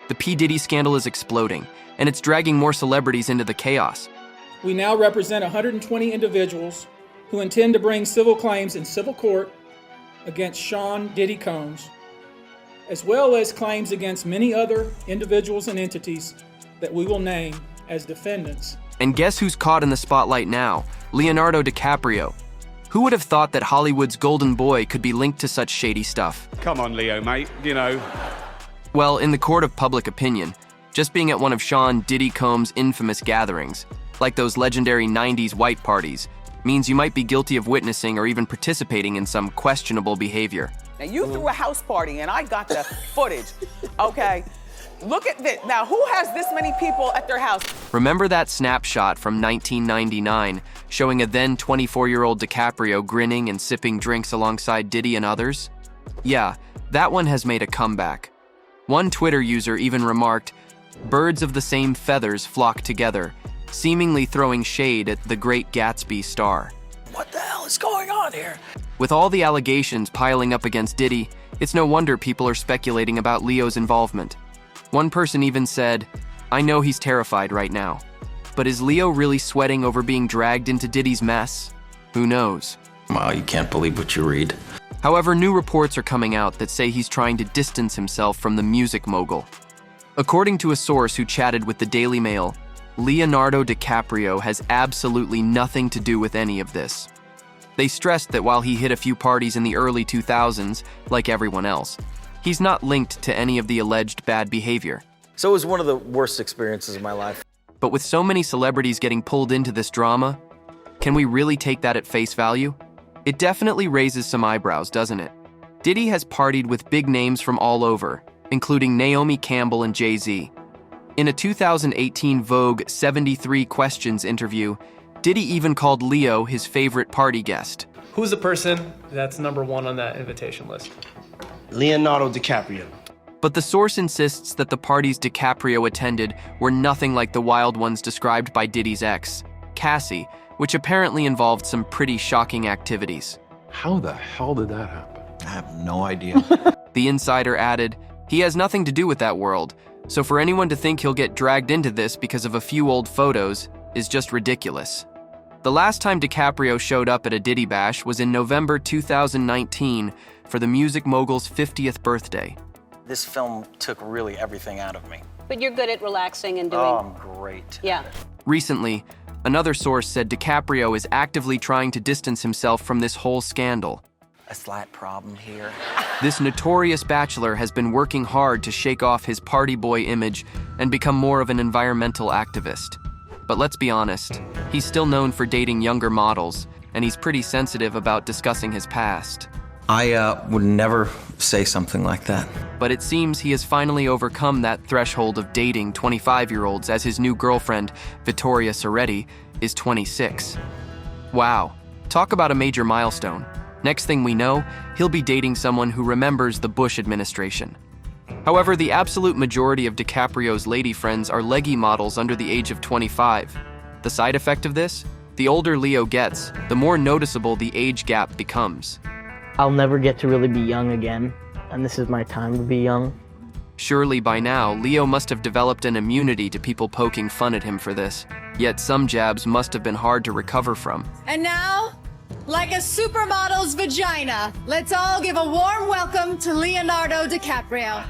The P Diddy scandal is exploding, and it's dragging more celebrities into the chaos. We now represent 120 individuals who intend to bring civil claims in civil court against Sean Diddy Combs, as well as claims against many other individuals and entities that we will name as defendants. And guess who's caught in the spotlight now? Leonardo DiCaprio. Who would have thought that Hollywood's golden boy could be linked to such shady stuff? Come on, Leo, mate, you know. Well, in the court of public opinion, just being at one of Sean Diddy Combs' infamous gatherings, like those legendary 90s white parties, means you might be guilty of witnessing or even participating in some questionable behavior. Now, you threw a house party, and I got the footage, okay? Look at this. Now, who has this many people at their house? Remember that snapshot from 1999 showing a then 24-year-old DiCaprio grinning and sipping drinks alongside Diddy and others? Yeah, that one has made a comeback. One Twitter user even remarked, "Birds of the same feathers flock together," seemingly throwing shade at the Great Gatsby star. What the hell is going on here? With all the allegations piling up against Diddy, it's no wonder people are speculating about Leo's involvement. One person even said, "I know he's terrified right now, but is Leo really sweating over being dragged into Diddy's mess? Who knows?" Wow, you can't believe what you read. However, new reports are coming out that say he's trying to distance himself from the music mogul. According to a source who chatted with the Daily Mail, Leonardo DiCaprio has absolutely nothing to do with any of this. They stressed that while he hit a few parties in the early 2000s, like everyone else, he's not linked to any of the alleged bad behavior. So it was one of the worst experiences of my life. But with so many celebrities getting pulled into this drama, can we really take that at face value? It definitely raises some eyebrows, doesn't it? Diddy has partied with big names from all over, including Naomi Campbell and Jay-Z. In a 2018 Vogue 73 Questions interview, Diddy even called Leo his favorite party guest. Who's the person that's number one on that invitation list? Leonardo DiCaprio. But the source insists that the parties DiCaprio attended were nothing like the wild ones described by Diddy's ex, Cassie, which apparently involved some pretty shocking activities. How the hell did that happen? I have no idea. The insider added, "He has nothing to do with that world, so for anyone to think he'll get dragged into this because of a few old photos is just ridiculous." The last time DiCaprio showed up at a Diddy bash was in November 2019 for the music mogul's 50th birthday. This film took really everything out of me. But you're good at relaxing and doing... Oh, I'm great. Yeah. Recently, another source said DiCaprio is actively trying to distance himself from this whole scandal. A slight problem here. This notorious bachelor has been working hard to shake off his party boy image and become more of an environmental activist. But let's be honest, he's still known for dating younger models, and he's pretty sensitive about discussing his past. I would never say something like that. But it seems he has finally overcome that threshold of dating 25-year-olds as his new girlfriend, Vittoria Soretti, is 26. Wow, talk about a major milestone. Next thing we know, he'll be dating someone who remembers the Bush administration. However, the absolute majority of DiCaprio's lady friends are leggy models under the age of 25. The side effect of this? The older Leo gets, the more noticeable the age gap becomes. I'll never get to really be young again, and this is my time to be young. Surely by now, Leo must have developed an immunity to people poking fun at him for this. Yet some jabs must have been hard to recover from. And now, like a supermodel's vagina, let's all give a warm welcome to Leonardo DiCaprio.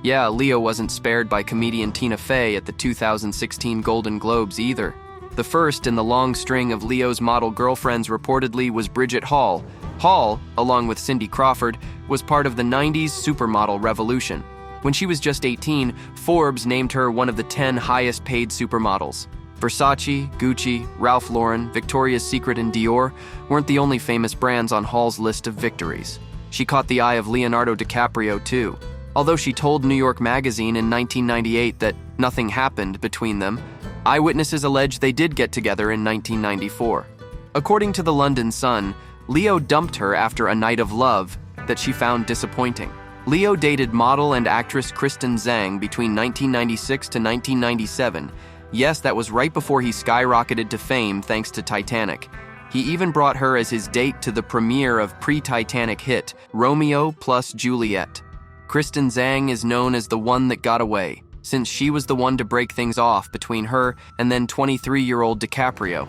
Yeah, Leo wasn't spared by comedian Tina Fey at the 2016 Golden Globes either. The first in the long string of Leo's model girlfriends reportedly was Bridget Hall. Hall, along with Cindy Crawford, was part of the 90s supermodel revolution. When she was just 18, Forbes named her one of the 10 highest paid supermodels. Versace, Gucci, Ralph Lauren, Victoria's Secret, and Dior weren't the only famous brands on Hall's list of victories. She caught the eye of Leonardo DiCaprio too. Although she told New York Magazine in 1998 that nothing happened between them, eyewitnesses allege they did get together in 1994. According to the London Sun, Leo dumped her after a night of love that she found disappointing. Leo dated model and actress Kristen Zhang between 1996 to 1997. Yes, that was right before he skyrocketed to fame thanks to Titanic. He even brought her as his date to the premiere of pre-Titanic hit Romeo plus Juliet. Kristen Zhang is known as the one that got away. since she was the one to break things off between her and then 23-year-old DiCaprio.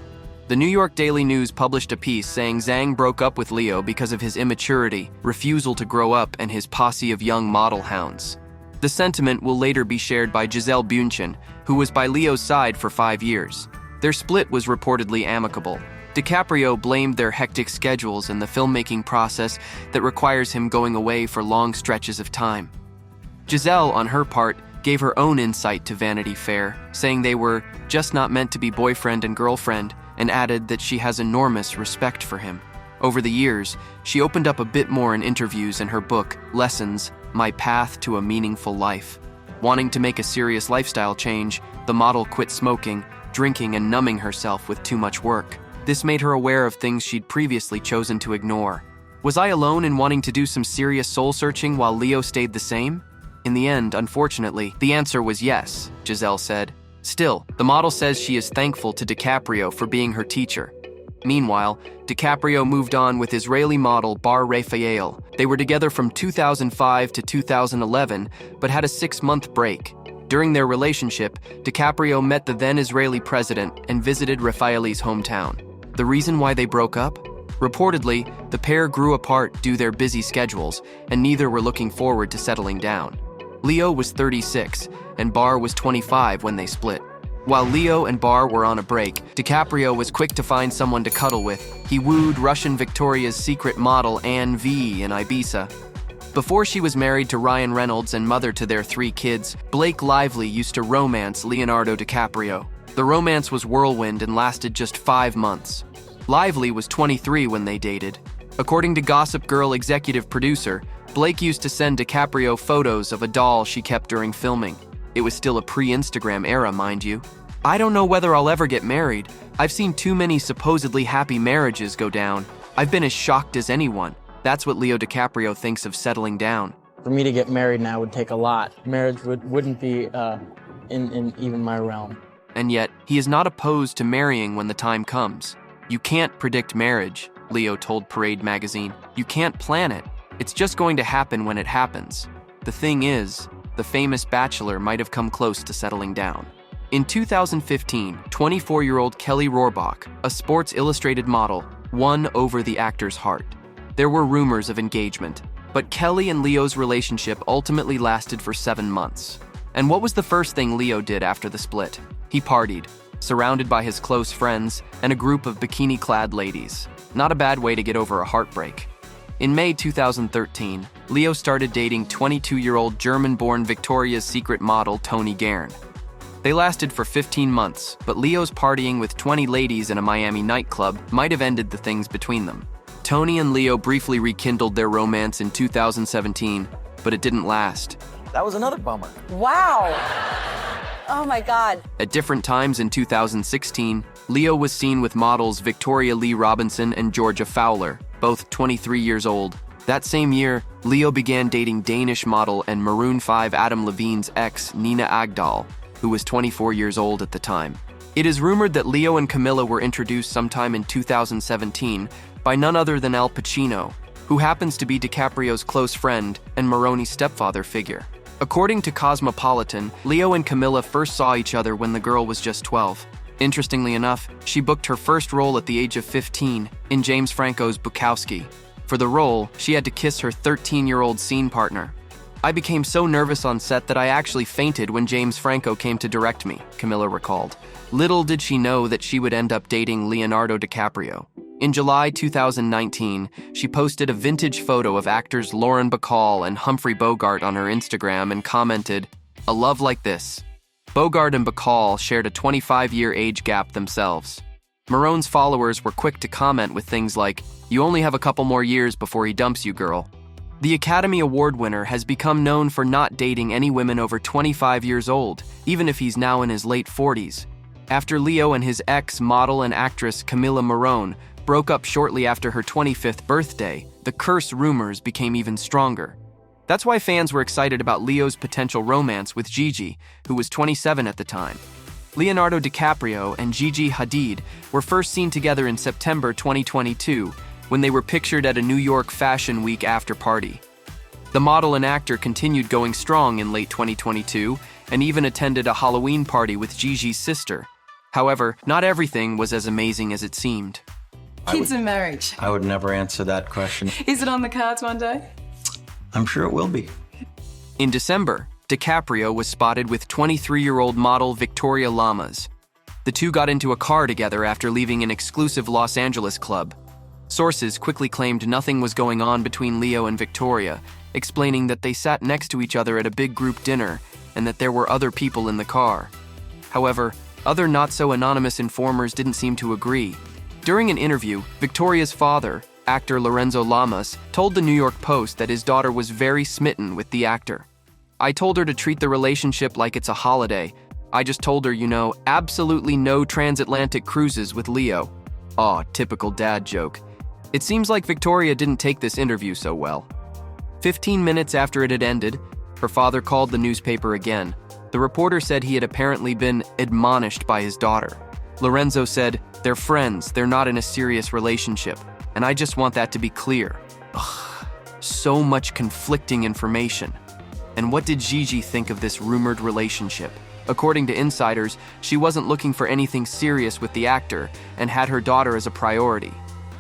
The New York Daily News published a piece saying Zhang broke up with Leo because of his immaturity, refusal to grow up, and his posse of young model hounds. The sentiment will later be shared by Gisele Bündchen, who was by Leo's side for 5 years. Their split was reportedly amicable. DiCaprio blamed their hectic schedules and the filmmaking process that requires him going away for long stretches of time. Gisele, on her part, gave her own insight to Vanity Fair, saying they were just not meant to be boyfriend and girlfriend, and added that she has enormous respect for him. Over the years, she opened up a bit more in interviews in her book, Lessons, My Path to a Meaningful Life. Wanting to make a serious lifestyle change, the model quit smoking, drinking, and numbing herself with too much work. This made her aware of things she'd previously chosen to ignore. Was I alone in wanting to do some serious soul-searching while Leo stayed the same? In the end, unfortunately, the answer was yes, Gisele said. Still, the model says she is thankful to DiCaprio for being her teacher. Meanwhile, DiCaprio moved on with Israeli model Bar Raphael. They were together from 2005 to 2011, but had a 6-month break. During their relationship, DiCaprio met the then Israeli president and visited Raphaeli's hometown. The reason why they broke up? Reportedly, the pair grew apart due to their busy schedules, and neither were looking forward to settling down. Leo was 36, and Bar was 25 when they split. While Leo and Bar were on a break, DiCaprio was quick to find someone to cuddle with. He wooed Russian Victoria's Secret model Anne V in Ibiza. Before she was married to Ryan Reynolds and mother to their 3 kids, Blake Lively used to romance Leonardo DiCaprio. The romance was whirlwind and lasted just 5 months. Lively was 23 when they dated. According to Gossip Girl executive producer, Blake used to send DiCaprio photos of a doll she kept during filming. It was still a pre-Instagram era, mind you. I don't know whether I'll ever get married. I've seen too many supposedly happy marriages go down. I've been as shocked as anyone. That's what Leo DiCaprio thinks of settling down. For me to get married now would take a lot. Marriage wouldn't be in even my realm. And yet, he is not opposed to marrying when the time comes. You can't predict marriage, Leo told Parade magazine. You can't plan it. It's just going to happen when it happens. The thing is, the famous bachelor might have come close to settling down. In 2015, 24-year-old Kelly Rohrbach, a Sports Illustrated model, won over the actor's heart. There were rumors of engagement, but Kelly and Leo's relationship ultimately lasted for 7 months. And what was the first thing Leo did after the split? He partied, surrounded by his close friends and a group of bikini-clad ladies. Not a bad way to get over a heartbreak. In May 2013, Leo started dating 22-year-old German-born Victoria's Secret model Toni Guerin. They lasted for 15 months, but Leo's partying with 20 ladies in a Miami nightclub might have ended the things between them. Toni and Leo briefly rekindled their romance in 2017, but it didn't last. That was another bummer. Wow. Oh my God. At different times in 2016, Leo was seen with models Victoria Lee Robinson and Georgia Fowler, both 23 years old. That same year, Leo began dating Danish model and Maroon 5 Adam Levine's ex, Nina Agdal, who was 24 years old at the time. It is rumored that Leo and Camilla were introduced sometime in 2017 by none other than Al Pacino, who happens to be DiCaprio's close friend and Maroney's stepfather figure. According to Cosmopolitan, Leo and Camilla first saw each other when the girl was just 12. Interestingly enough, she booked her first role at the age of 15 in James Franco's Bukowski. For the role, she had to kiss her 13-year-old scene partner. I became so nervous on set that I actually fainted when James Franco came to direct me, Camilla recalled. Little did she know that she would end up dating Leonardo DiCaprio. In July 2019, she posted a vintage photo of actors Lauren Bacall and Humphrey Bogart on her Instagram and commented, "A love like this." Bogart and Bacall shared a 25-year age gap themselves. Marone's followers were quick to comment with things like, "You only have a couple more years before he dumps you, girl." The Academy Award winner has become known for not dating any women over 25 years old, even if he's now in his late 40s. After Leo and his ex, model and actress Camilla Morrone, broke up shortly after her 25th birthday, the curse rumors became even stronger. That's why fans were excited about Leo's potential romance with Gigi, who was 27 at the time. Leonardo DiCaprio and Gigi Hadid were first seen together in September 2022, when they were pictured at a New York Fashion Week after party. The model and actor continued going strong in late 2022, and even attended a Halloween party with Gigi's sister. However, not everything was as amazing as it seemed. Kids and marriage. I would never answer that question. Is it on the cards one day? I'm sure it will be. In December, DiCaprio was spotted with 23-year-old model Victoria Lamas. The two got into a car together after leaving an exclusive Los Angeles club. Sources quickly claimed nothing was going on between Leo and Victoria, explaining that they sat next to each other at a big group dinner and that there were other people in the car. However, other not-so-anonymous informers didn't seem to agree. During an interview, Victoria's father, actor Lorenzo Lamas, told the New York Post that his daughter was very smitten with the actor. "I told her to treat the relationship like it's a holiday. I just told her, absolutely no transatlantic cruises with Leo." Aw, typical dad joke. It seems like Victoria didn't take this interview so well. 15 minutes after it had ended, her father called the newspaper again. The reporter said he had apparently been admonished by his daughter. Lorenzo said, "They're friends, they're not in a serious relationship, and I just want that to be clear." Ugh, so much conflicting information. And what did Gigi think of this rumored relationship? According to insiders, she wasn't looking for anything serious with the actor and had her daughter as a priority.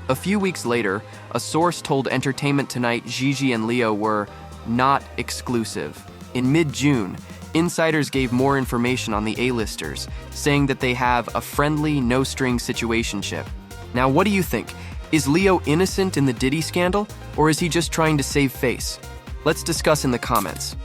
A few weeks later, a source told Entertainment Tonight Gigi and Leo were not exclusive. In mid-June, insiders gave more information on the A-listers, saying that they have a friendly, no-string situationship. Now, what do you think? Is Leo innocent in the Diddy scandal, or is he just trying to save face? Let's discuss in the comments.